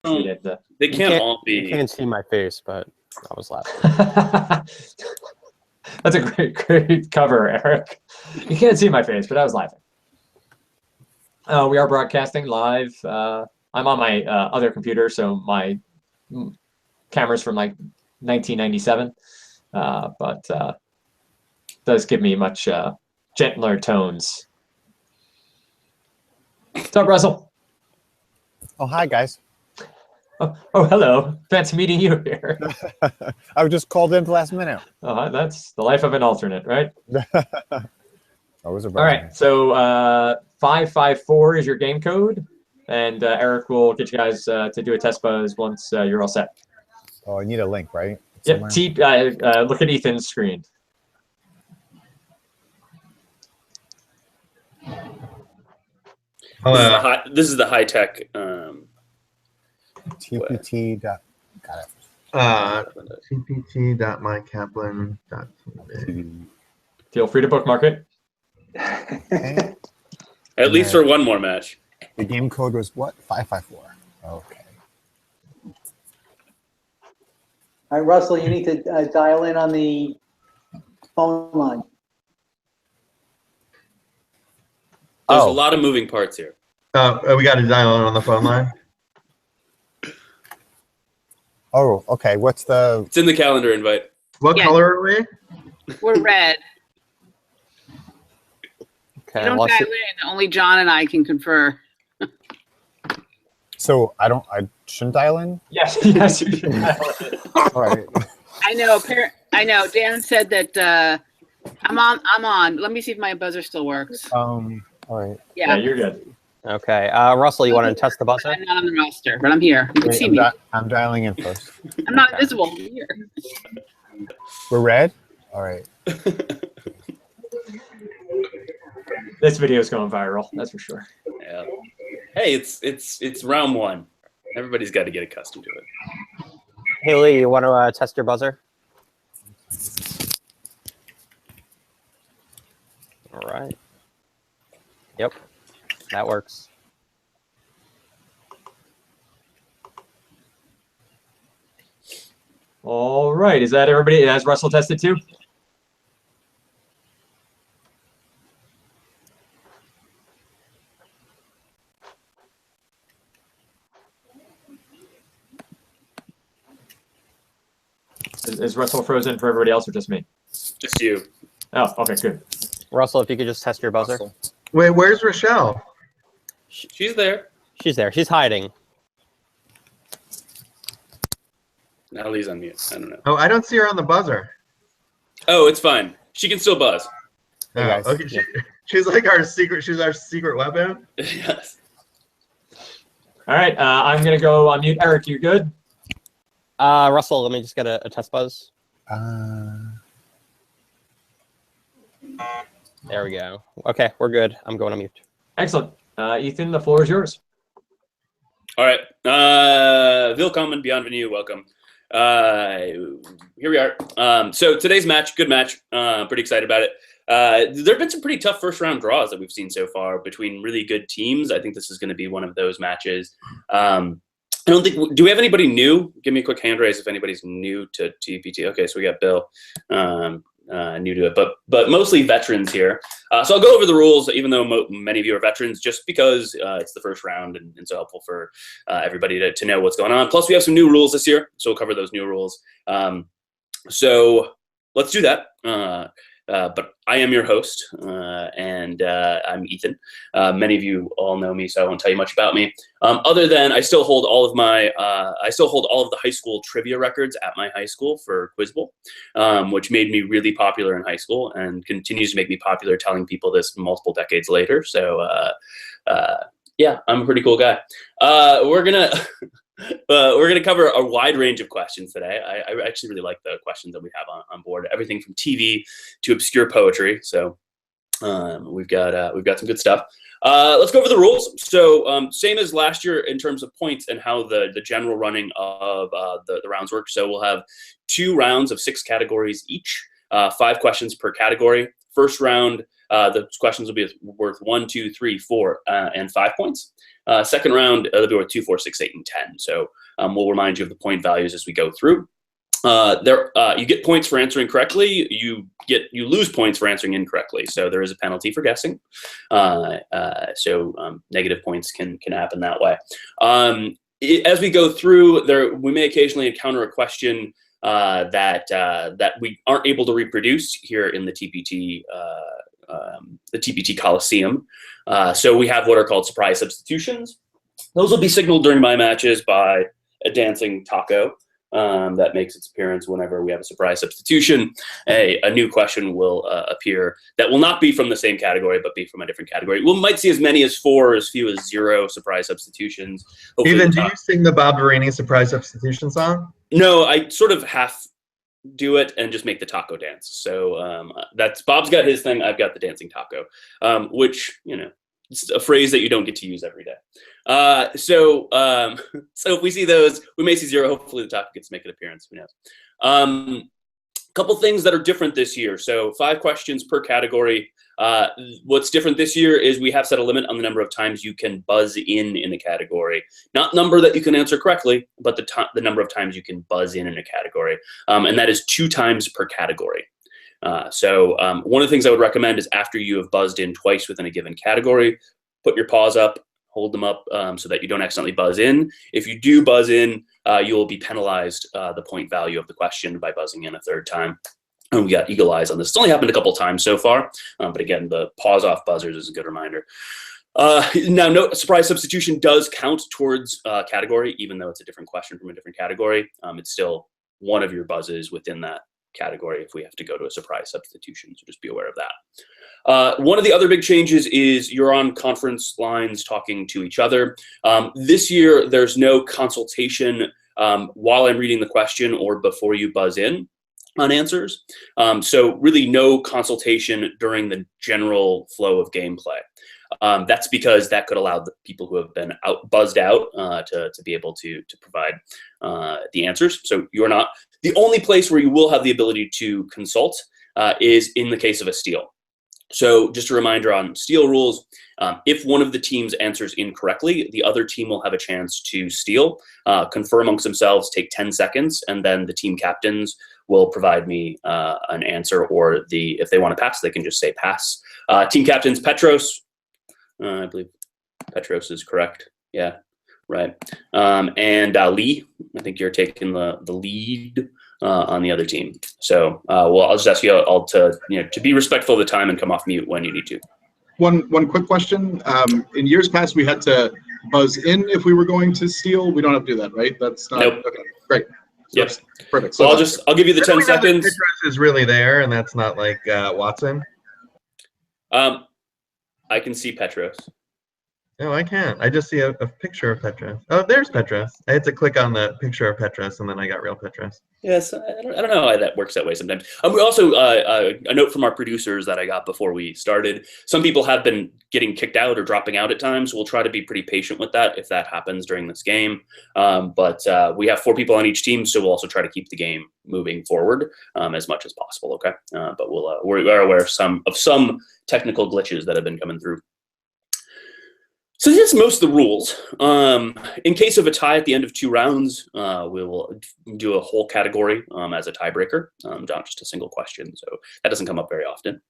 They can't all You be. can't see my face, but I was laughing. That's a great cover, Eric. You can't see my face, but I was laughing. We are broadcasting live. I'm on my other computer, so my camera's from like 1997, but does give me much gentler tones. What's up, Russell? Oh, hi, guys. Oh, hello. Fancy meeting you here. I was just called in the last minute. That's the life of an alternate, right? Always a All right, so 554 is your game code, and Eric will get you guys to do a test buzz once you're all set. Oh, I need a link, right? Yep, look at Ethan's screen. This is the high tech. TPT. Got it. tpt.mykaplan.tv. Feel free to bookmark it. Okay. At least for one more match. The game code was what? 554. Okay. All right, Russell, you need to dial in on the phone line. There's a lot of moving parts here. We got to dial in on the phone line. Oh, okay. What's the? It's in the calendar invite. What color are we? We're red. Okay. You don't dial in. Only John and I can confer. So I shouldn't dial in? Yes, yes, you should dial in. All right. I know. Dan said that I'm on. Let me see if my buzzer still works. All right. Yeah, you're good. Okay. Russell, you want to test the buzzer? I'm not on the roster, but I'm here. You can see me. I'm dialing in first. I'm not visible. I'm here. We're red? All right. This video is going viral, that's for sure. Yeah. Hey, it's round one. Everybody's got to get accustomed to it. Haley, you want to test your buzzer? All right. Yep, that works. All right, is that everybody? Has Russell tested too? Is Russell frozen for everybody else or just me? Just you. Oh, okay, good. Russell, if you could just test your buzzer. Wait, where's Rochelle? She's there. She's there. She's hiding. Natalie's on mute. I don't know. Oh, I don't see her on the buzzer. Oh, it's fine. She can still buzz. Hey, guys. Okay, she's like our secret. She's our secret weapon. Yes. All right, I'm gonna go on mute. Eric, you good? Russell, let me just get a test buzz. There we go. Okay, we're good. I'm going on mute. Excellent. Ethan, the floor is yours. All right. Willkommen, bienvenue, welcome. Here we are. So today's match, good match. Pretty excited about it. There have been some pretty tough first round draws that we've seen so far between really good teams. I think this is going to be one of those matches. I don't think, do we have anybody new? Give me a quick hand raise if anybody's new to TPT. Okay, so we got Bill, new to it, but mostly veterans here. So I'll go over the rules, even though many of you are veterans, just because it's the first round and it's so helpful for everybody to know what's going on. Plus, we have some new rules this year, so we'll cover those new rules. So let's do that. But I am your host, and I'm Ethan. Many of you all know me, so I won't tell you much about me. Other than I still hold all of the high school trivia records at my high school for Quiz Bowl, which made me really popular in high school and continues to make me popular telling people this multiple decades later. So yeah, I'm a pretty cool guy. We're gonna cover a wide range of questions today. I actually really like the questions that we have on board. Everything from TV to obscure poetry. So we've got some good stuff. Let's go over the rules. So same as last year in terms of points and how the general running of the rounds work. So we'll have 2 rounds of 6 categories each, 5 questions per category. First round, the questions will be worth 1, 2, 3, 4, and 5 points. Second round, they'll be worth 2, 4, 6, 8, and 10. So we'll remind you of the point values as we go through. You get points for answering correctly. You lose points for answering incorrectly. So there is a penalty for guessing. Negative points can happen that way. As we go through, we may occasionally encounter a question that we aren't able to reproduce here in the TPT. The TPT Coliseum. So we have what are called surprise substitutions. Those will be signaled during my matches by a dancing taco that makes its appearance whenever we have a surprise substitution. A new question will appear that will not be from the same category, but be from a different category. We might see as many as 4 or as few as 0 surprise substitutions. Even do you sing the Bob Verini surprise substitution song? No, I sort of half do it and just make the taco dance. So that's Bob's got his thing. I've got the dancing taco, which, it's a phrase that you don't get to use every day. So if we see those, we may see 0. Hopefully the taco gets to make an appearance. Who knows? Couple things that are different this year. So 5 questions per category. What's different this year is we have set a limit on the number of times you can buzz in a category. Not number that you can answer correctly, but the number of times you can buzz in a category. And that is 2 times per category. So one of the things I would recommend is after you have buzzed in twice within a given category, put your paws up, hold them up so that you don't accidentally buzz in. If you do buzz in, you will be penalized the point value of the question by buzzing in a 3rd time. And we got eagle eyes on this. It's only happened a couple times so far, but again, the pause off buzzers is a good reminder. Now, note, surprise substitution does count towards category, even though it's a different question from a different category. It's still one of your buzzes within that category if we have to go to a surprise substitution, so just be aware of that. One of the other big changes is you're on conference lines talking to each other. This year, there's no consultation while I'm reading the question or before you buzz in on answers. So really no consultation during the general flow of gameplay. That's because that could allow the people who have been buzzed out to be able to provide the answers. So you're not. The only place where you will have the ability to consult is in the case of a steal. So just a reminder on steal rules, if one of the teams answers incorrectly, the other team will have a chance to steal, confer amongst themselves, take 10 seconds, and then the team captains will provide me an answer, or if they want to pass, they can just say pass. Team captains, Petros, I believe Petros is correct. Yeah, right. And Lee, I think you're taking the lead on the other team. So, well, I'll just ask you all to be respectful of the time and come off mute when you need to. One quick question. In years past, we had to buzz in if we were going to steal. We don't have to do that, right? That's not. Nope. Okay, great. Yep. Perfect. So I'll give you the 10 seconds. Petros is really there, and that's not like Watson. I can see Petros. No, I can't. I just see a picture of Petros. Oh, there's Petros. I had to click on the picture of Petros, and then I got real Petros. Yes, I don't know why that works that way sometimes. We also, a note from our producers that I got before we started, some people have been getting kicked out or dropping out at times. We'll try to be pretty patient with that if that happens during this game. But we have 4 people on each team, so we'll also try to keep the game moving forward as much as possible, okay? But we're aware of some technical glitches that have been coming through. So that's most of the rules. In case of a tie at the end of 2 rounds, we will do a whole category as a tiebreaker, not just a single question. So that doesn't come up very often.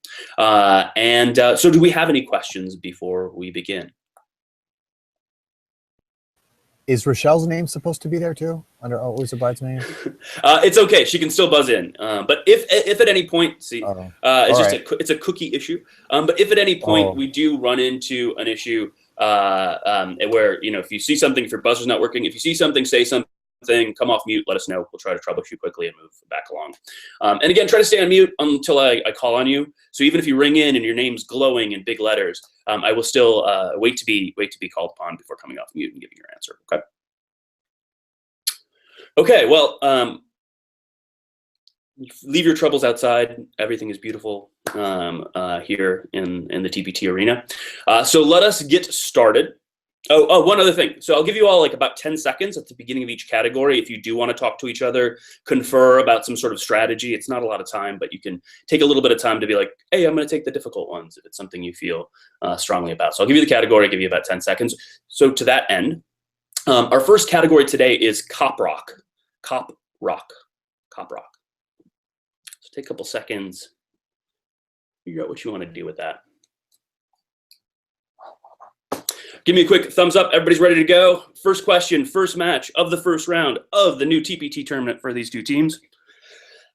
So do we have any questions before we begin? Is Rochelle's name supposed to be there too? Under always a bridesmaid? It's okay. She can still buzz in. But if at any point, it's a cookie issue. But if at any point we do run into an issue where, if you see something, if your buzzer's not working, if you see something, say something, come off mute, let us know. We'll try to troubleshoot quickly and move back along. And again, try to stay on mute until I call on you. So even if you ring in and your name's glowing in big letters, I will still wait to be called upon before coming off mute and giving your answer. Okay. Okay. Well, leave your troubles outside. Everything is beautiful here in the TPT arena. So let us get started. One other thing. So I'll give you all like about 10 seconds at the beginning of each category. If you do want to talk to each other, confer about some sort of strategy, it's not a lot of time, but you can take a little bit of time to be like, hey, I'm going to take the difficult ones if it's something you feel strongly about. So I'll give you the category, give you about 10 seconds. So to that end, our first category today is cop rock. Cop rock. Cop rock. So take a couple seconds, figure out what you want to do with that. Give me a quick thumbs up. Everybody's ready to go. First question, first match of the first round of the new TPT tournament for these two teams.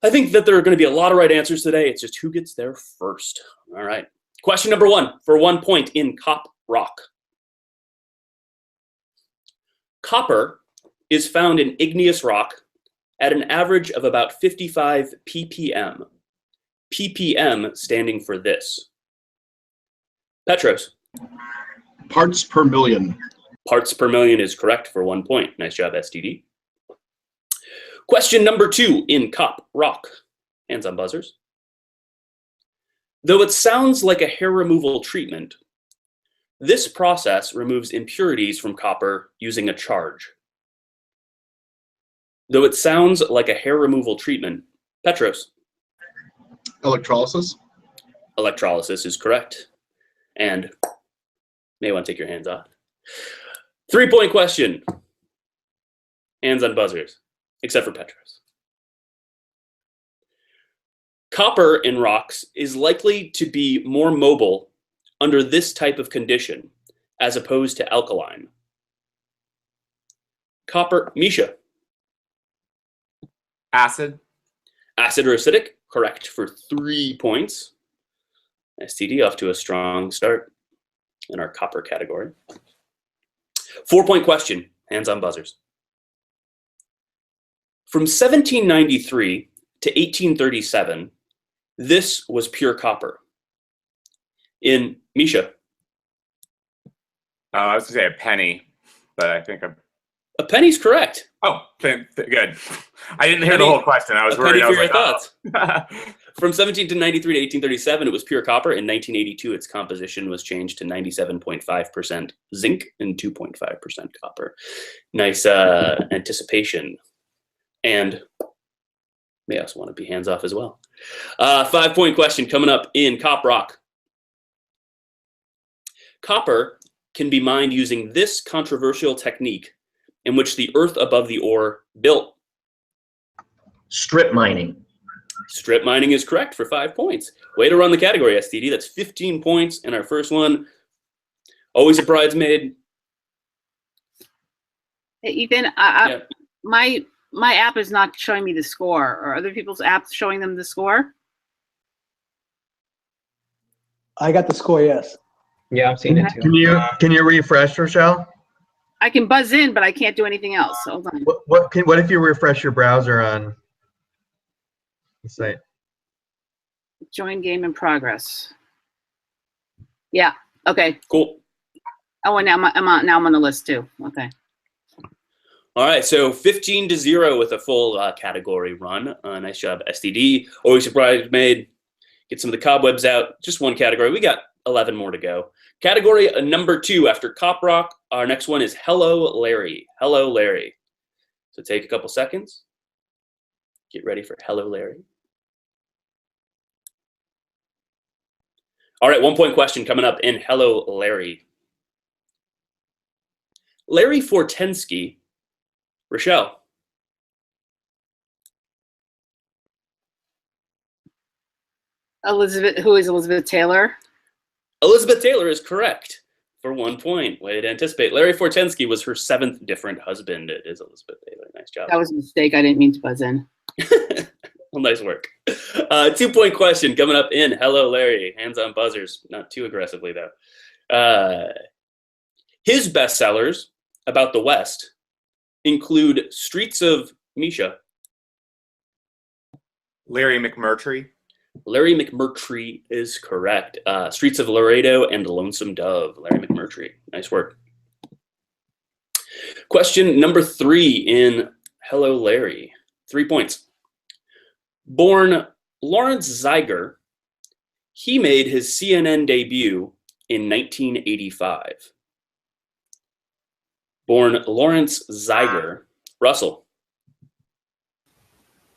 I think that there are going to be a lot of right answers today. It's just who gets there first. All right. Question number 1 for 1 point in Cop Rock. Copper is found in igneous rock at an average of about 55 ppm. ppm standing for this. Petros. Parts per million. Parts per million is correct for 1 point. Nice job, STD. Question number 2 in Cop Rock. Hands on buzzers. Though it sounds like a hair removal treatment, this process removes impurities from copper using a charge. Though it sounds like a hair removal treatment, Petros. Electrolysis. Electrolysis is correct. And may want to take your hands off. 3 point question. Hands on buzzers, except for Petros. Copper in rocks is likely to be more mobile under this type of condition as opposed to alkaline. Copper, Misha. Acid. Acid or acidic, correct for 3 points. STD off to a strong start in our copper category. 4 point question, hands on buzzers. From 1793 to 1837, this was pure copper. In Misha. I was going to say a penny, but I think A penny's correct. Oh, good. I didn't hear the whole question. I was worried. A penny for your thoughts. Oh. From 1793 to 1837, it was pure copper. In 1982, its composition was changed to 97.5% zinc and 2.5% copper. Nice anticipation. And may also want to be hands off as well. 5 point question coming up in Cop Rock. Copper can be mined using this controversial technique in which the earth above the ore built. Strip mining. Strip mining is correct for 5 points. Way to run the category, STD. That's 15 points in our first one. Always a bridesmaid. Hey, Ethan, Yeah. my app is not showing me the score. Are other people's apps showing them the score? I got the score, yes. Yeah, I've seen it too. Can you refresh, Rochelle? I can buzz in, but I can't do anything else. Hold on. What if you refresh your browser on the site? Join game in progress. Yeah. Okay. Cool. Oh, and now I'm on the list too. Okay. All right, so 15-0 with a full category run. Nice job, STD. Always a bridesmaid. Get some of the cobwebs out. Just one category. We got 11 more to go. Category number 2 after Cop Rock. Our next one is Hello, Larry. Hello, Larry. So take a couple seconds. Get ready for Hello, Larry. All right, 1 point question coming up in Hello, Larry. Larry Fortensky. Rochelle. Elizabeth, who is Elizabeth Taylor? Elizabeth Taylor is correct for 1 point. Way to anticipate. Larry Fortensky was her 7th different husband. It is Elizabeth Taylor. Nice job. That was a mistake. I didn't mean to buzz in. Well, nice work. 2 point question coming up in Hello, Larry. Hands on buzzers. Not too aggressively, though. His bestsellers about the West include Streets of Misha. Larry McMurtry. Larry McMurtry is correct. Streets of Laredo and Lonesome Dove. Larry McMurtry. Nice work. Question number 3 in Hello, Larry. 3 points. Born Lawrence Zeiger, he made his CNN debut in 1985. Born Lawrence Zeiger. Russell.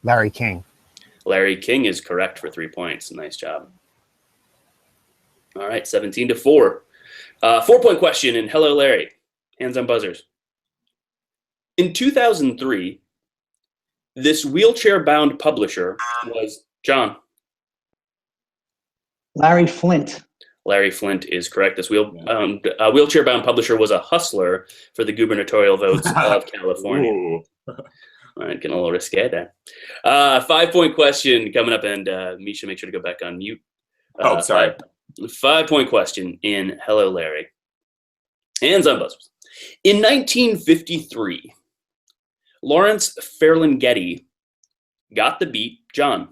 Larry King. Larry King is correct for 3 points. Nice job. All right, 17-4. 4-point question in Hello Larry. Hands on buzzers. In 2003, this wheelchair-bound publisher was John. Larry Flint. Larry Flint is correct. This wheelchair-bound publisher was a hustler for the gubernatorial votes of California. Ooh. All right, getting a little risque there. 5-point question coming up, and Misha, make sure to go back on mute. Oh, sorry. 5-point question in Hello Larry. Hands on buzzers. In 1953, Lawrence Ferlinghetti got the beat John.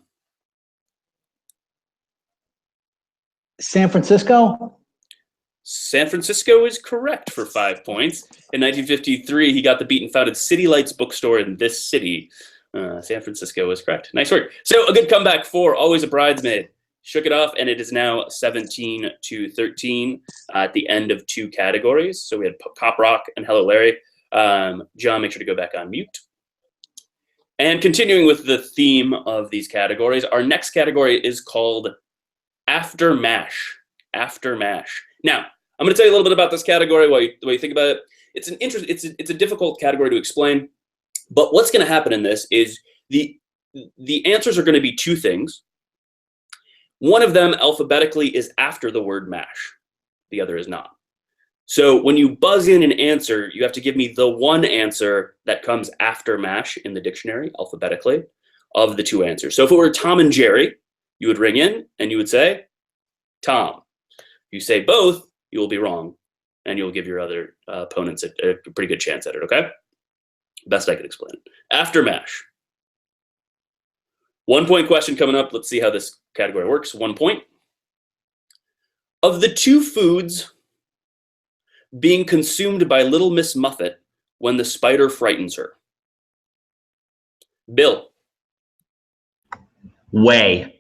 San Francisco. San Francisco is correct for 5 points. In 1953, he got the beat and founded City Lights bookstore in this city. San Francisco is correct. Nice work. So a good comeback for Always a Bridesmaid. Shook it off, and it is now 17-13 at the end of 2 categories. So we had Pop Rock and Hello Larry. John, make sure to go back on mute. And continuing with the theme of these categories, our next category is called After Mash. After Mash. Now, I'm going to tell you a little bit about this category while you think about it. It's a difficult category to explain, but what's going to happen in this is the answers are going to be 2 things. One of them alphabetically is after the word mash. The other is not. So when you buzz in an answer, you have to give me the one answer that comes after mash in the dictionary alphabetically of the 2 answers. So if it were Tom and Jerry, you would ring in and you would say Tom. If you say both, you will be wrong, and you'll give your other opponents a pretty good chance at it, okay? Best I could explain it. After mash. 1-point question coming up. Let's see how this category works. 1 point. Of the 2 foods being consumed by Little Miss Muffet when the spider frightens her. Bill. Whey.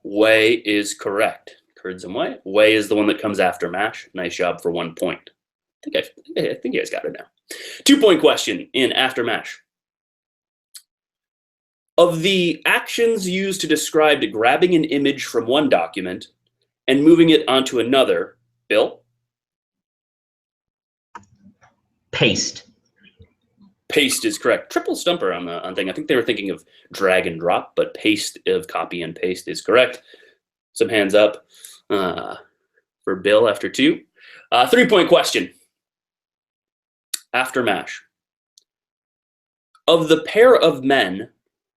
Whey is correct. Curds and whey. Whey is the one that comes after mash. Nice job for 1 point. I think you guys got it now. 2-point question in after mash. Of the actions used to describe grabbing an image from one document and moving it onto another, Bill? Paste. Paste is correct. Triple stumper on thing. I think they were thinking of drag and drop, but paste of copy and paste is correct. Some hands up for Bill after 2. 3-point question. After mash. Of the pair of men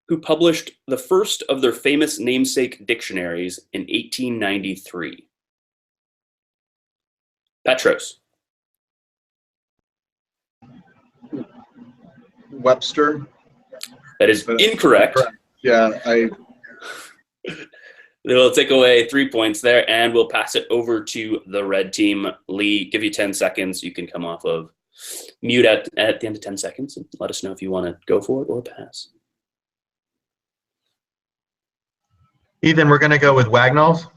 who published the first of their famous namesake dictionaries in 1893. Petros. Webster. That is incorrect. Yeah, We'll take away 3 points there, and we'll pass it over to the red team. Lee, give you 10 seconds. You can come off of mute at the end of 10 seconds and let us know if you want to go for it or pass. Ethan, we're going to go with Wagnalls.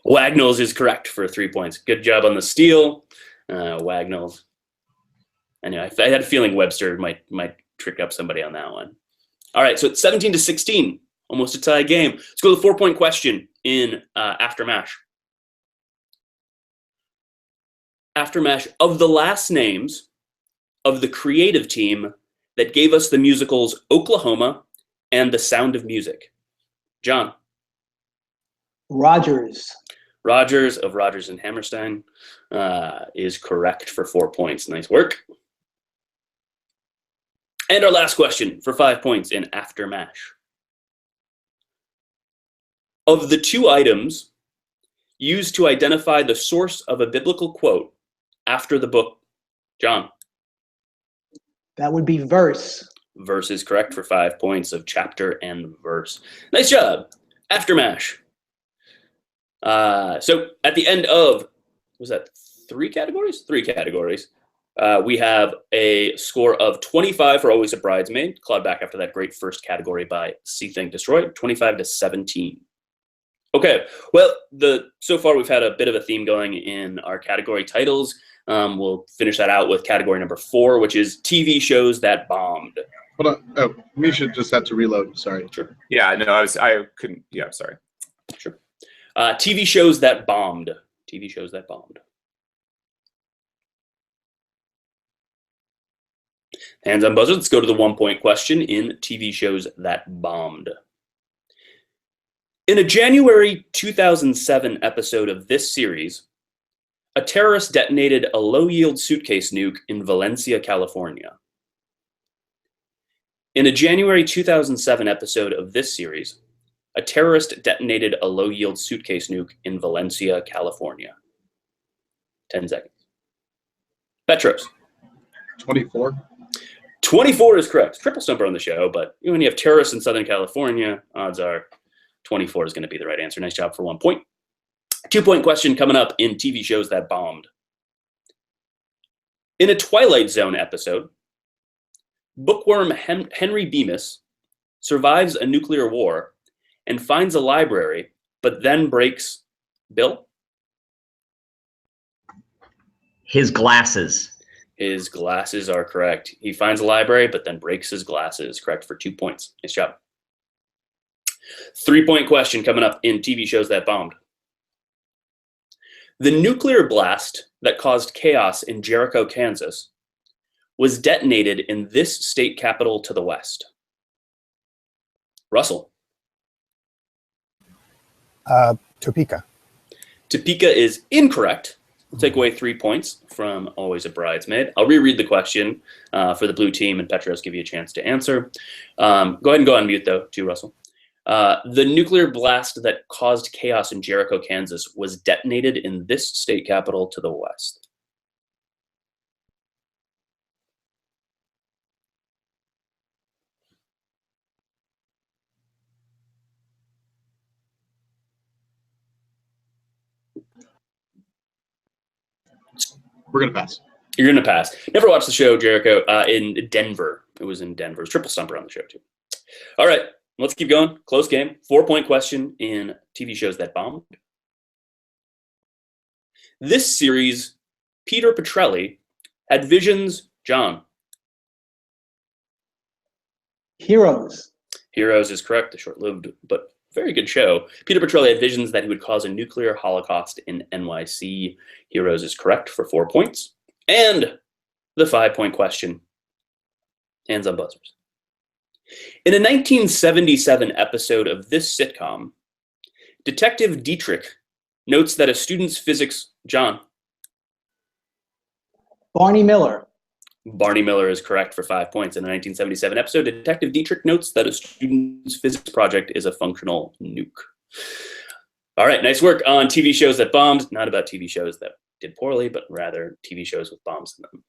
Wagnalls is correct for 3 points. Good job on the steal, Wagnalls. Anyway, I had a feeling Webster might trick up somebody on that one. All right, so it's 17-16, almost a tie game. Let's go to the 4-point question in After Mash. After Mash, of the last names of the creative team that gave us the musicals Oklahoma and The Sound of Music. John. Rogers. Rogers of Rogers and Hammerstein is correct for 4 points. Nice work. And our last question for 5 points in After Mash. Of the 2 items used to identify the source of a biblical quote after the book, John. That would be verse. Verse is correct for 5 points of chapter and verse. Nice job. After Mash. So at the end of, was that 3 categories? 3 categories. We have a score of 25 for Always a Bridesmaid. Clawed back after that great first category by See Think Destroy. 25-17. Okay, well, so far we've had a bit of a theme going in our category titles. We'll finish that out with category number 4, which is TV shows that bombed. Hold on. Oh, Misha just had to reload. Sorry. Sure. Yeah, no, I couldn't. Yeah, sorry. Sure. TV shows that bombed. TV shows that bombed. Hands on buzzer. Let's go to the 1-point question in TV shows that bombed. In a January 2007 episode of this series, a terrorist detonated a low-yield suitcase nuke in Valencia, California. In a January 2007 episode of this series, a terrorist detonated a low-yield suitcase nuke in Valencia, California. 10 seconds. Petros. 24. 24 is correct. Triple stumper on the show, but when you have terrorists in Southern California, odds are 24 is going to be the right answer. Nice job for 1 point. 2-point question coming up in TV shows that bombed. In a Twilight Zone episode, bookworm Henry Bemis survives a nuclear war and finds a library, but then breaks Bill? His glasses. His glasses are correct. He finds a library, but then breaks his glasses. Correct for 2 points. Nice job. 3-point question coming up in TV shows that bombed. The nuclear blast that caused chaos in Jericho, Kansas, was detonated in this state capital to the west. Russell. Topeka. Topeka is incorrect. We'll take away 3 points from Always a Bridesmaid. I'll reread the question for the blue team, and Petros give you a chance to answer. Go ahead and go on mute, though, too, Russell. The nuclear blast that caused chaos in Jericho, Kansas, was detonated in this state capital to the west. We're going to pass. You're going to pass. Never watched the show, Jericho, in Denver. It was in Denver. It was triple stumper on the show, too. All right, let's keep going. Close game. 4-point question in TV shows that bombed. This series, Peter Petrelli had visions. John. Heroes. Heroes is correct. The short-lived but very good show. Peter Petrelli had visions that he would cause a nuclear holocaust in NYC. Heroes is correct for 4 points. And the 5-point question. Hands on buzzers. In a 1977 episode of this sitcom, Detective Dietrich notes that a student's physics... John. Barney Miller. Barney Miller is correct for 5 points. In a 1977 episode, Detective Dietrich notes that a student's physics project is a functional nuke. All right, nice work on TV shows that bombed. Not about TV shows that did poorly, but rather TV shows with bombs in them.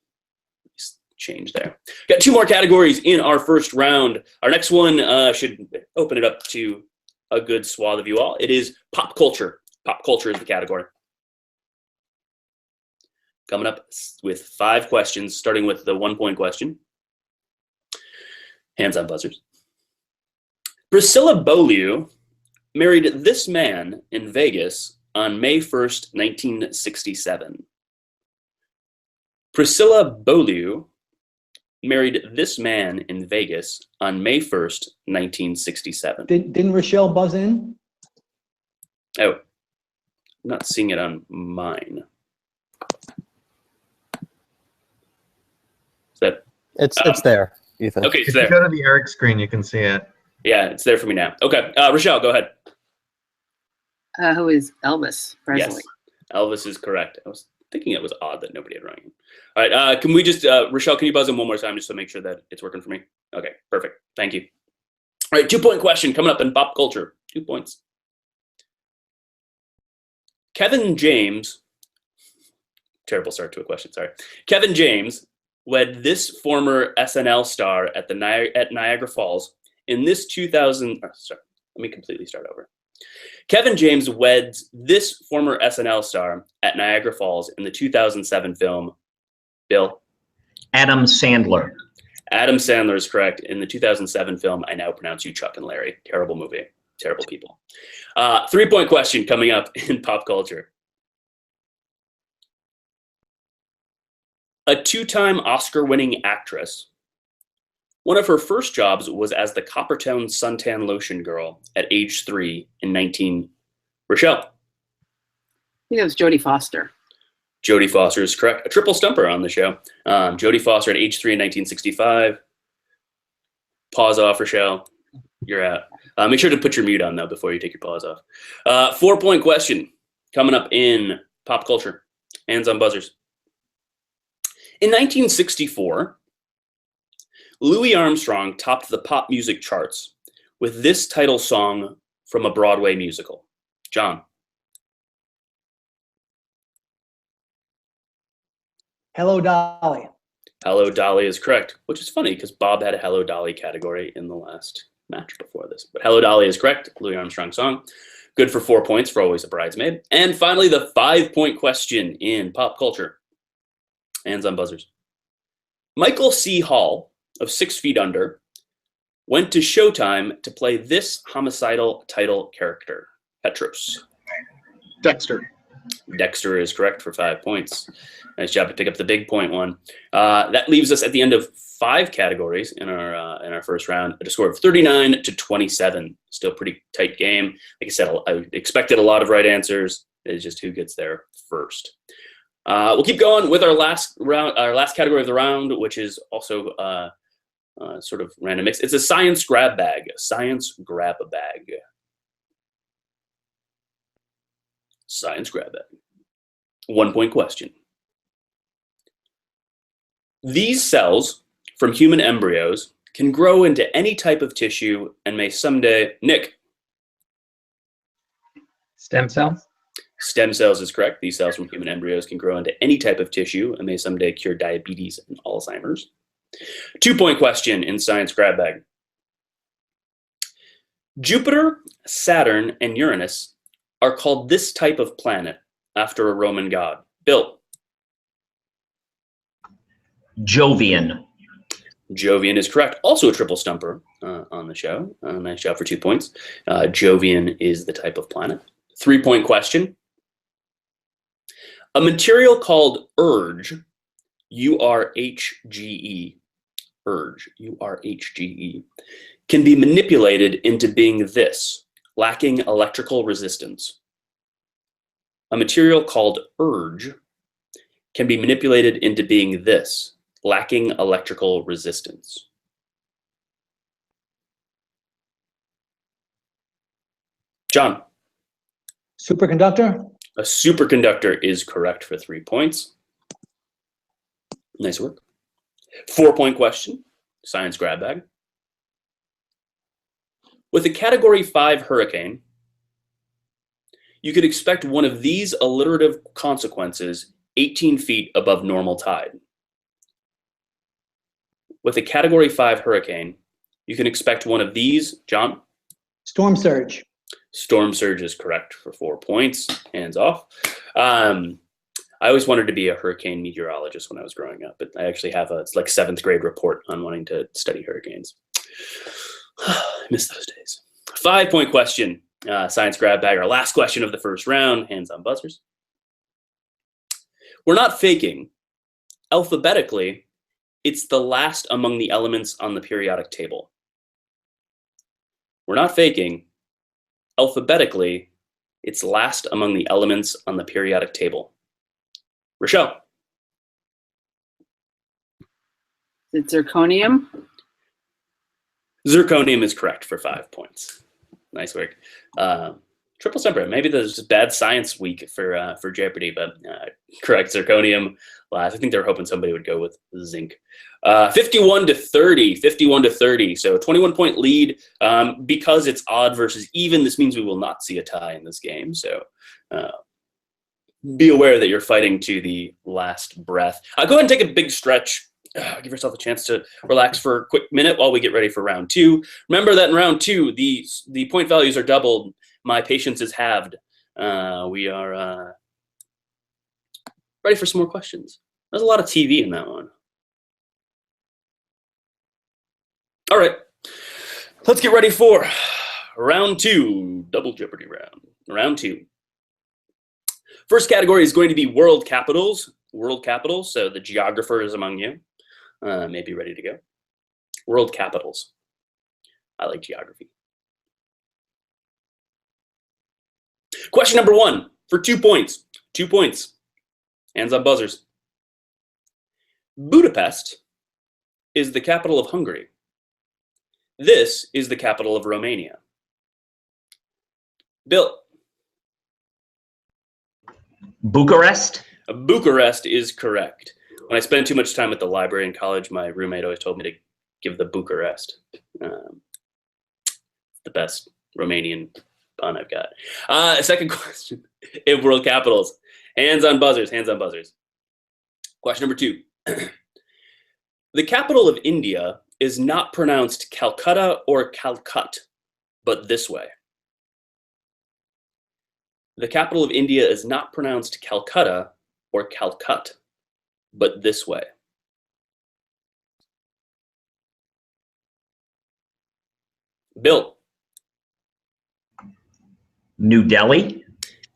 Change there. Got 2 more categories in our first round. Our next one should open it up to a good swath of you all. It is pop culture. Pop culture is the category. Coming up with 5 questions, starting with the 1-point question. Hands on buzzers. Priscilla Beaulieu married this man in Vegas on May 1st, 1967. Priscilla Beaulieu married this man in Vegas on May 1st, 1967. Didn't Rochelle buzz in? Oh, I'm not seeing it on mine. Is that? It's there, Ethan. Okay, it's If you there. go to the Eric screen, you can see it. Yeah, it's there for me now. Okay, Rochelle, go ahead. Who is Elvis Yes, Presley? Elvis is correct. I was thinking it was odd that nobody had rung in. All right, can we just, Rochelle, can you buzz in one more time just to make sure that it's working for me? Okay, perfect. Thank you. All right, 2-point question coming up in pop culture. 2 points. Kevin James, terrible start to a question, sorry. Kevin James wed this former SNL star at Niagara Falls in this 2000, sorry, let me completely start over. Kevin James weds this former SNL star at Niagara Falls in the 2007 film, Bill? Adam Sandler. Adam Sandler is correct. In the 2007 film, I Now Pronounce You Chuck and Larry. Terrible movie. Terrible people. 3-point question coming up in pop culture. A two-time Oscar-winning actress. One of her first jobs was as the Coppertown suntan lotion girl at age 3 in 19... Rochelle. I think it was Jodie Foster. Jodie Foster is correct. A triple stumper on the show. Jodie Foster at age 3 in 1965. Pause off, Rochelle. You're out. Make sure to put your mute on, though, before you take your pause off. 4-point question coming up in pop culture. Hands on buzzers. In 1964, Louis Armstrong topped the pop music charts with this title song from a Broadway musical. John. Hello, Dolly. Hello, Dolly is correct, which is funny because Bob had a Hello, Dolly category in the last match before this. But Hello, Dolly is correct. Louis Armstrong song. Good for 4 points for Always a Bridesmaid. And finally, the 5-point question in pop culture. Hands on buzzers. Michael C. Hall of 6 Feet Under went to Showtime to play this homicidal title character. Petros. Dexter. Dexter is correct for 5 points. Nice job to pick up the big point one. That leaves us at the end of 5 categories in our first round at a score of 39-27. Still pretty tight game. Like I said, I expected a lot of right answers. It's just who gets there first. We'll keep going with our last category of the round, which is also sort of random mix. It's a science grab bag. Science grab bag. Science grab bag. 1-point question. These cells from human embryos can grow into any type of tissue and may someday... Nick. Stem cells? Stem cells is correct. These cells from human embryos can grow into any type of tissue and may someday cure diabetes and Alzheimer's. 2-point question in science grab bag. Jupiter, Saturn, and Uranus are called this type of planet after a Roman god. Bill. Jovian. Jovian is correct. Also a triple stumper on the show. Nice job for 2 points. Jovian is the type of planet. 3-point question. A material called urge, U-R-H-G-E, urge, U-R-H-G-E, can be manipulated into being this, lacking electrical resistance. A material called urge can be manipulated into being this, lacking electrical resistance. John. Superconductor? A superconductor is correct for 3 points. Nice work. 4-point question, science grab bag. With a Category 5 hurricane, you could expect one of these alliterative consequences 18 feet above normal tide. With a Category 5 hurricane, you can expect one of these, John? Storm surge. Storm surge is correct for 4 points. Hands off. I always wanted to be a hurricane meteorologist when I was growing up, but I actually have it's like 7th grade report on wanting to study hurricanes. I miss those days. 5-point question, science grab bag, our last question of the first round, hands on buzzers. We're not faking. Alphabetically, it's the last among the elements on the periodic table. We're not faking. Alphabetically, it's last among the elements on the periodic table. Rochelle. Is it zirconium? Zirconium is correct for 5 points. Nice work. Triple stumper. Maybe there's just bad science week for Jeopardy, but correct. Zirconium. I think they're hoping somebody would go with zinc. 51-30. 51-30. So 21-point lead. Because it's odd versus even, this means we will not see a tie in this game. So be aware that you're fighting to the last breath. Go ahead and take a big stretch. Give yourself a chance to relax for a quick minute while we get ready for round 2. Remember that in round 2, the point values are doubled. My patience is halved. We are ready for some more questions. There's a lot of TV in that one. All right, let's get ready for round 2, double Jeopardy round. Round 2. First category is going to be world capitals. world capitals. So the geographers among you may be ready to go. World capitals. I like geography. Question number 1 for 2 points. 2 points. Hands on buzzers. Budapest is the capital of Hungary. This is the capital of Romania. Bill. Bucharest? Bucharest is correct. When I spent too much time at the library in college, my roommate always told me to give the Bucharest. The best Romanian pun I've got. Second question in world capitals. Hands on buzzers, hands on buzzers. Question number 2. The capital of India is not pronounced Calcutta or Calcut, but this way. The capital of India is not pronounced Calcutta or Calcut, but this way. Bill. New Delhi?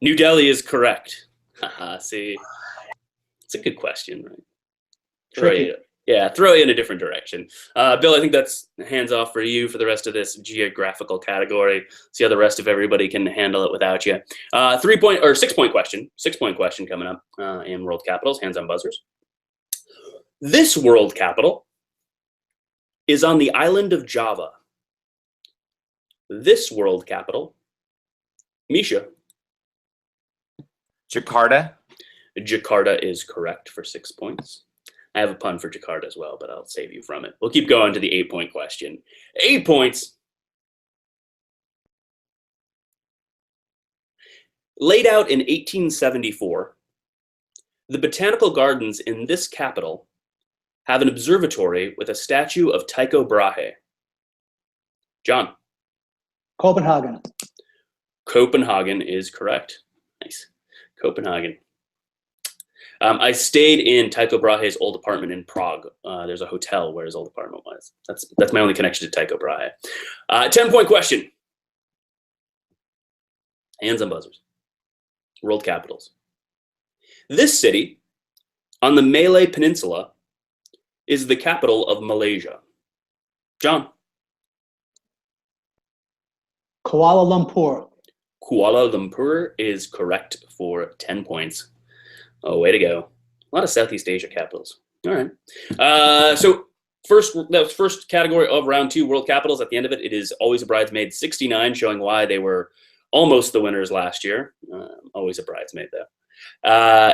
New Delhi is correct. See, it's a good question, right? Throw you in a different direction. Bill, I think that's hands off for you for the rest of this geographical category. See how the rest of everybody can handle it without you. 3-point or 6-point question. 6-point question coming up in world capitals. Hands on buzzers. This world capital is on the island of Java. This world capital, Misha. Jakarta? Jakarta is correct for 6 points. I have a pun for Jakarta as well, but I'll save you from it. We'll keep going to the 8-point question. 8 points. Laid out in 1874, the botanical gardens in this capital have an observatory with a statue of Tycho Brahe. John. Copenhagen. Copenhagen is correct. Nice. Copenhagen. I stayed in Tycho Brahe's old apartment in Prague. There's a hotel where his old apartment was. That's my only connection to Tycho Brahe. 10-point question. Hands on buzzers. World capitals. This city on the Malay Peninsula is the capital of Malaysia. John. Kuala Lumpur. Kuala Lumpur is correct for 10 points. Oh, way to go. A lot of Southeast Asia capitals. All right. So that was first category of round 2, world capitals. At the end of it, it is Always a Bridesmaid 69, showing why they were almost the winners last year. Always a Bridesmaid, though.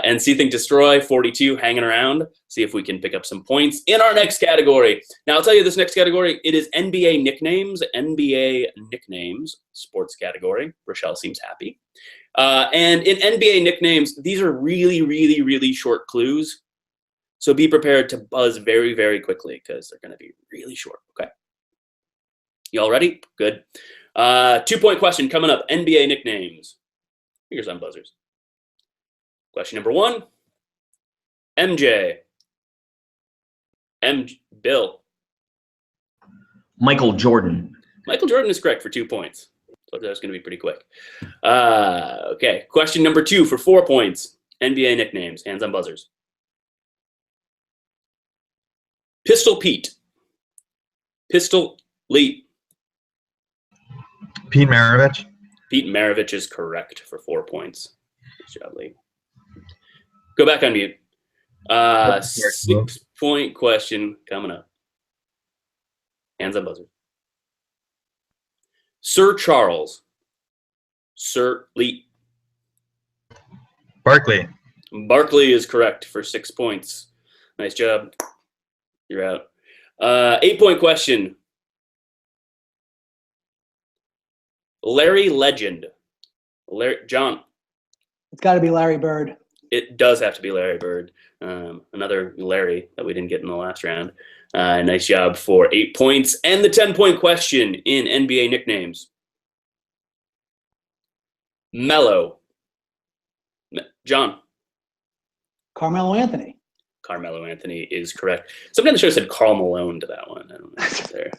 And See Think Destroy 42 hanging around. See if we can pick up some points in our next category. Now, I'll tell you this next category. It is NBA nicknames. NBA nicknames, sports category. Rochelle seems happy. And in NBA nicknames, these are really, really, really short clues. So be prepared to buzz very, very quickly because they're going to be really short. Okay. You all ready? Good. 2-point question coming up. NBA nicknames. Fingers on buzzers. Question number 1. MJ. Bill. Michael Jordan. Michael Jordan is correct for 2 points. So that's going to be pretty quick. Okay. Question number 2 for 4 points. NBA nicknames. Hands on buzzers. Pistol Pete. Pistol Lee. Pete Maravich. Pete Maravich is correct for 4 points. Good job, Lee. Go back on mute. 6-point question coming up. Hands on buzzer. Sir Charles. Sir Lee. Barkley. Barkley is correct for 6 points. Nice job. You're out. 8-point question. Larry Legend. John. It's got to be Larry Bird. It does have to be Larry Bird. Another Larry that we didn't get in the last round. Nice job for 8 points. And the 10-point question in NBA nicknames. Mello. John. Carmelo Anthony. Carmelo Anthony is correct. Somebody on the show said Karl Malone to that one. I don't know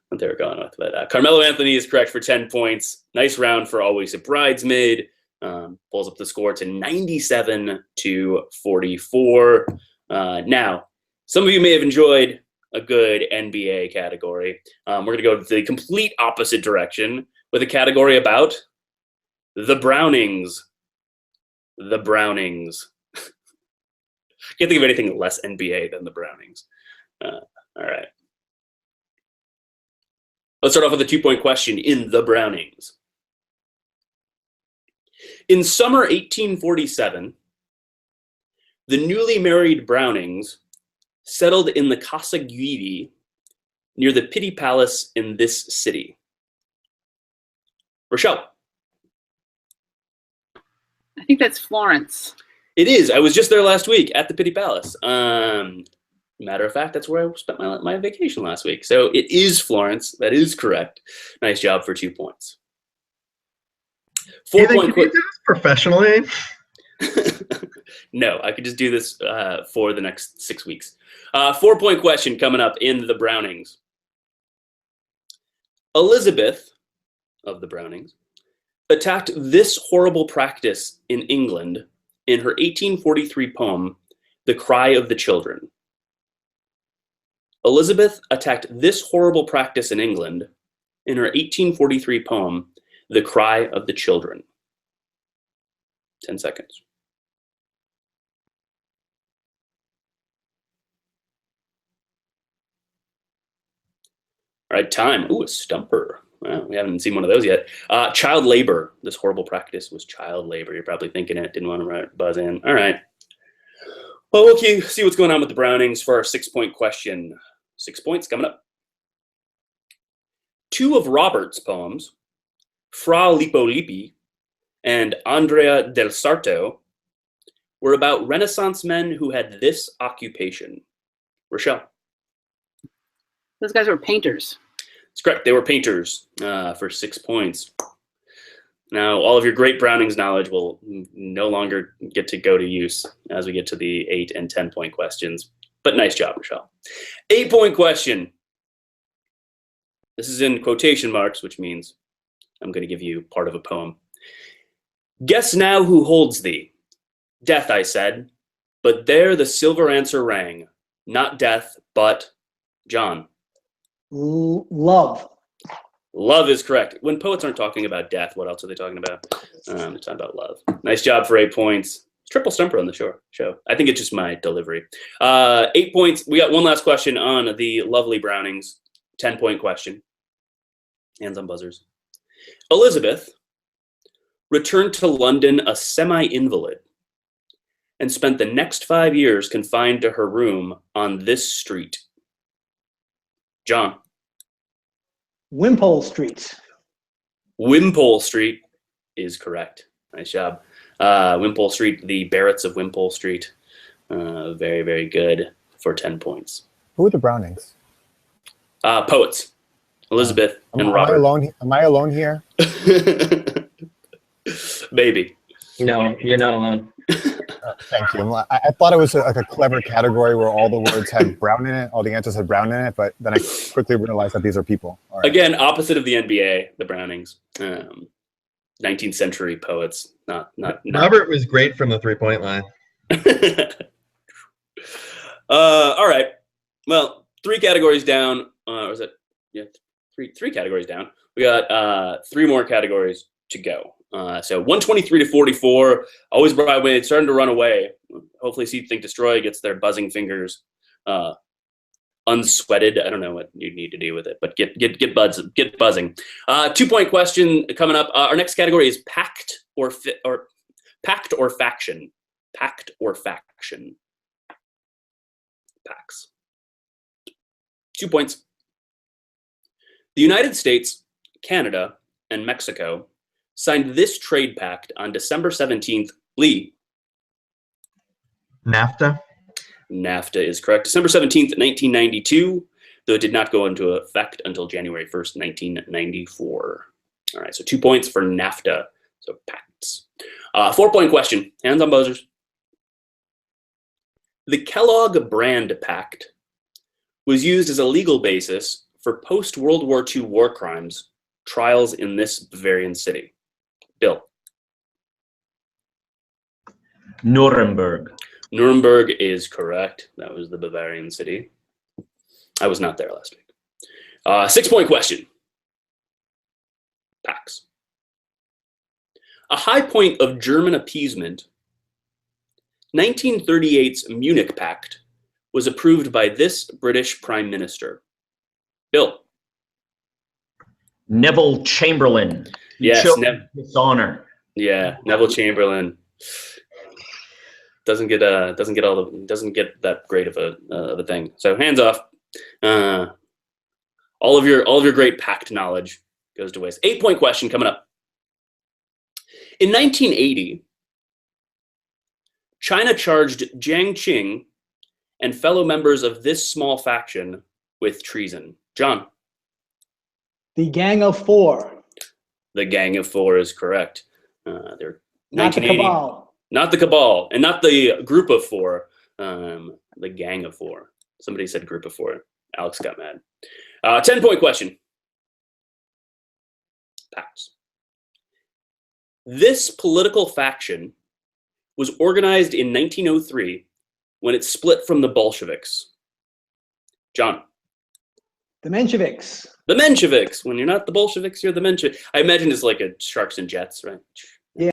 what they were going with. But Carmelo Anthony is correct for 10 points. Nice round for Always a Bridesmaid. Pulls up the score to 97-44. Now, some of you may have enjoyed a good NBA category. We're going to go the complete opposite direction with a category about the Brownings. The Brownings. Can't think of anything less NBA than the Brownings. All right. Let's start off with a 2-point question in the Brownings. In summer 1847, the newly married Brownings settled in the Casa Guidi near the Pitti Palace in this city. Rochelle. I think that's Florence. It is. I was just there last week at the Pitti Palace. Matter of fact, that's where I spent my vacation last week. So it is Florence. That is correct. Nice job for 2 points. 4-point Can you do this professionally? No, I could just do this for the next 6 weeks. 4-point question coming up in the Brownings. Elizabeth of the Brownings attacked this horrible practice in England in her 1843 poem, The Cry of the Children. Elizabeth attacked this horrible practice in England in her 1843 poem, The Cry of the Children. 10 seconds. All right, time. Ooh, a stumper. Well, we haven't seen one of those yet. Child labor. This horrible practice was child labor. You're probably thinking it. Didn't want to buzz in. All right. Well, we'll see what's going on with the Brownings for our 6-point question. 6 points coming up. 2 of Robert's poems, Fra Lippo Lippi and Andrea del Sarto, were about Renaissance men who had this occupation. Rochelle. Those guys were painters. That's correct. They were painters for 6 points. Now, all of your great Brownings knowledge will no longer get to go to use as we get to the 8 and 10-point questions. But nice job, Rochelle. 8-point question. This is in quotation marks, which means I'm going to give you part of a poem. Guess now who holds thee? Death, I said, but there the silver answer rang. Not death, but John. Love. Love is correct. When poets aren't talking about death, what else are they talking about? They're talking about love. Nice job for 8 points. Triple stumper on the show. I think it's just my delivery. 8 points. We got one last question on the lovely Brownings. 10-point question. Hands on buzzers. Elizabeth returned to London a semi-invalid and spent the next 5 years confined to her room on this street. John. Wimpole Street. Wimpole Street is correct. Nice job. Wimpole Street, the Barretts of Wimpole Street. Very, very good for 10 points. Who are the Brownings? Poets. Elizabeth and Robert. Am I alone here? Maybe. No, you're not alone. Thank you. I thought it was like a clever category where all the words had brown in it, all the answers had brown in it, but then I quickly realized that these are people. All right. Again, opposite of the NBA, the Brownings. 19th century poets. Not. Robert was great from the 3-point line. All right. Well, 3 categories down. Or is it? Yeah, three categories down. We got 3 more categories to go. So 123-44. Always Bridesmaid starting to run away. Hopefully, See Think Destroy gets their buzzing fingers unsweated. I don't know what you need to do with it, but get buzzing. 2-point question coming up. Our next category is pact or faction. Pact or faction. Pacts. 2 points. The United States, Canada, and Mexico signed this trade pact on December 17th. Lee. NAFTA. NAFTA is correct. December 17th, 1992, though it did not go into effect until January 1st, 1994. All right, so 2 points for NAFTA. So pacts. 4-point question. Hands on buzzers. The Kellogg Brand Pact was used as a legal basis for post-World War II war crimes trials in this Bavarian city. Bill. Nuremberg. Nuremberg is correct. That was the Bavarian city. I was not there last week. 6-point question. Pax. A high point of German appeasement, 1938's Munich Pact was approved by this British Prime Minister. Bill. Neville Chamberlain. Yes, dishonor. Yeah, Neville Chamberlain doesn't get that great of a thing. So hands off. All of your great pact knowledge goes to waste. 8-point question coming up. In 1980, China charged Jiang Qing and fellow members of this small faction with treason. John. The Gang of Four. The Gang of Four is correct. They're Not the 1980. Cabal. Not the Cabal, and not the Group of Four. The Gang of Four. Somebody said Group of Four. Alex got mad. 10-point question. Pax. This political faction was organized in 1903 when it split from the Bolsheviks. John. The Mensheviks. The Mensheviks. When you're not the Bolsheviks, you're the Mensheviks. I imagine it's like a Sharks and Jets, right? Yeah.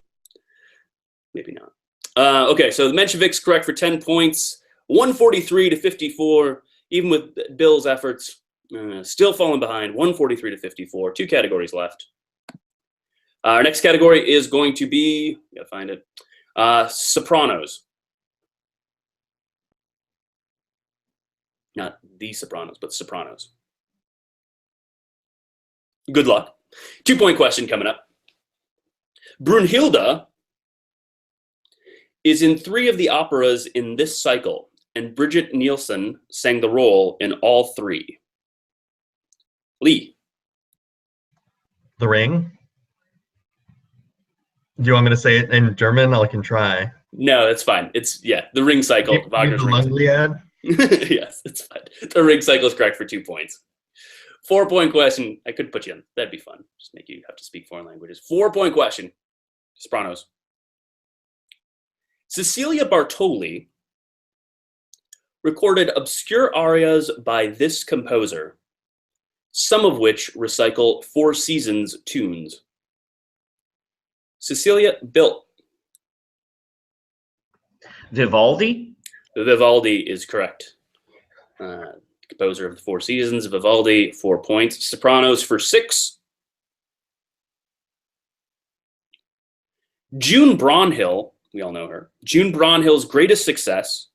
Maybe not. Okay, so the Mensheviks correct for 10 points. 143 to 54. Even with Bill's efforts, still falling behind. 143 to 54. 2 categories left. Our next category is going to be, gotta find it, Sopranos. Not The Sopranos, but Sopranos. Good luck. 2-point question coming up. Brunhilde is in 3 of the operas in this cycle, and Bridget Nielsen sang the role in all 3. Lee. The Ring. Do you want me to say it in German? I can try. No, that's fine. It's, yeah, the Ring cycle. Wagner's the Ring Lungliad? Yes, it's fine. The Ring cycle is correct for 2 points. 4-point question. I could put you on. That'd be fun. Just make you have to speak foreign languages. 4-point question. Sopranos. Cecilia Bartoli recorded obscure arias by this composer, some of which recycle Four Seasons tunes. Cecilia. Bill. Vivaldi. Vivaldi is correct. Composer of the Four Seasons, Vivaldi, 4 points. Sopranos for 6. June Bronhill, we all know her. June Bronhill's greatest success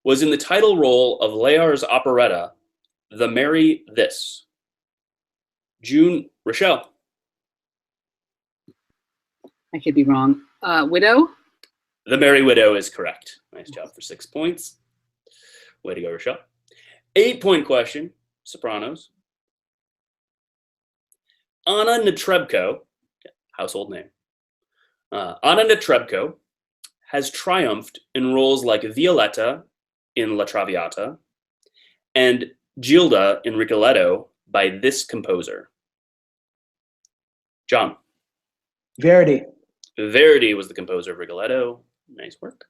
was in the title role of Layar's operetta, The Merry This. June. Rochelle. I could be wrong. Widow? The Merry Widow is correct. Nice job for 6 points. Way to go, Rochelle. 8-point question, Sopranos. Anna Netrebko, household name. Anna Netrebko has triumphed in roles like Violetta in La Traviata and Gilda in Rigoletto by this composer. John. Verdi. Verdi was the composer of Rigoletto. Nice work.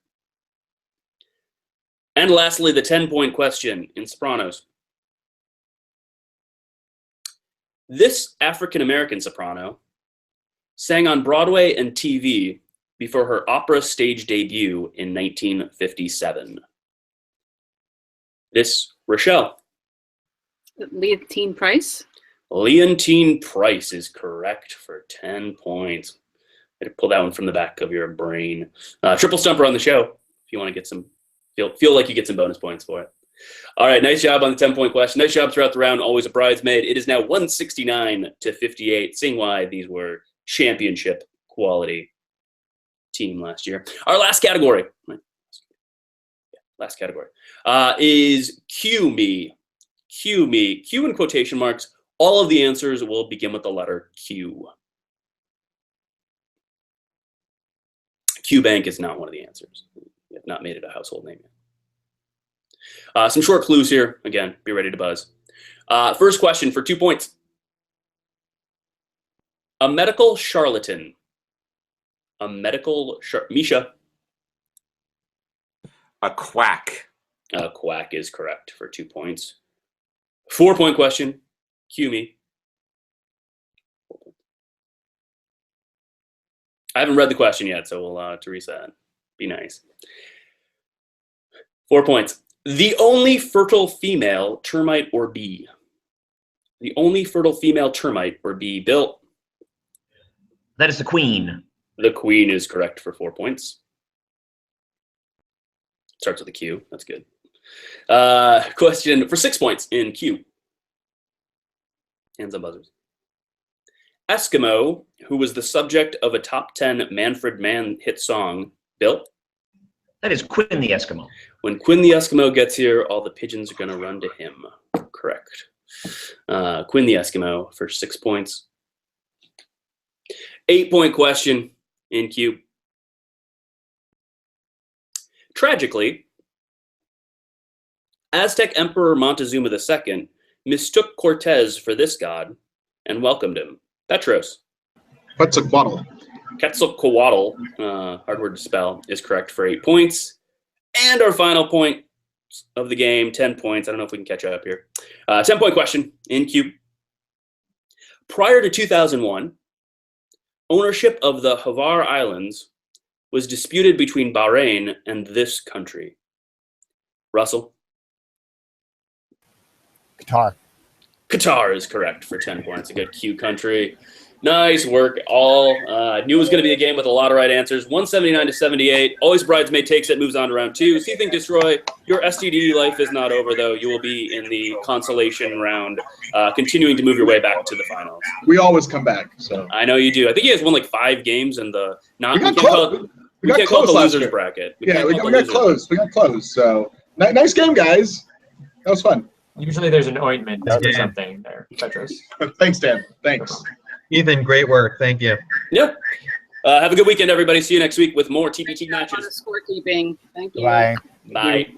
And lastly, the 10-point question in Sopranos. This African-American soprano sang on Broadway and TV before her opera stage debut in 1957. This. Rochelle. Leontine Price? Leontine Price is correct for 10 points. I had to pull that one from the back of your brain. Triple stumper on the show if you want to get some, feel like you get some bonus points for it. All right, nice job on the 10-point question. Nice job throughout the round. Always a bridesmaid. It is now 169 to 58, seeing why these were championship quality team last year. Our last category, is Cue Me. Cue Me. Q in quotation marks. All of the answers will begin with the letter Q. Q Bank is not one of the answers. We have not made it a household name yet. Some short clues here. Again, be ready to buzz. First question for 2 points. A medical charlatan. Misha. A quack. Quack is correct for 2 points. 4-point question. Cue me. I haven't read the question yet, so we'll Teresa, be nice. 4 points. The only fertile female termite or bee. The only fertile female termite or bee. Bill. That is the queen. The queen is correct for 4 points. Starts with a Q. That's good. Question for 6 points in Q. Hands on buzzers. Eskimo, who was the subject of a top 10 Manfred Mann hit song. Bill? That is Quinn the Eskimo. When Quinn the Eskimo gets here, all the pigeons are going to run to him. Correct. Quinn the Eskimo for 6 points. 8-point question in Q. Tragically, Aztec Emperor Montezuma II mistook Cortez for this god and welcomed him. Petros. Quetzalcoatl. Quetzalcoatl, hard word to spell, is correct for 8 points. And our final point of the game, 10 points. I don't know if we can catch up here. 10-point question in Q. Prior to 2001, ownership of the Havar Islands was disputed between Bahrain and this country. Russell? Qatar. Qatar is correct for 10 points. A good Q country. Nice work, all. Knew it was going to be a game with a lot of right answers. 179-78. Always Bridesmaid takes it, moves on to round 2. See Think Destroy. Your STD life is not over, though. You will be in the consolation round, continuing to move your way back to the finals. We always come back. So I know you do. I think you guys won like 5 games in the not. We got close. We can't call it the last losers year. bracket. We got close. We got close. So nice game, guys. That was fun. Usually there's an ointment or something there, Petros. Thanks, Dan. Thanks. Ethan, great work. Thank you. Yeah. Have a good weekend, everybody. See you next week with more TPT On matches. the scorekeeping. Thank you. Bye. Bye.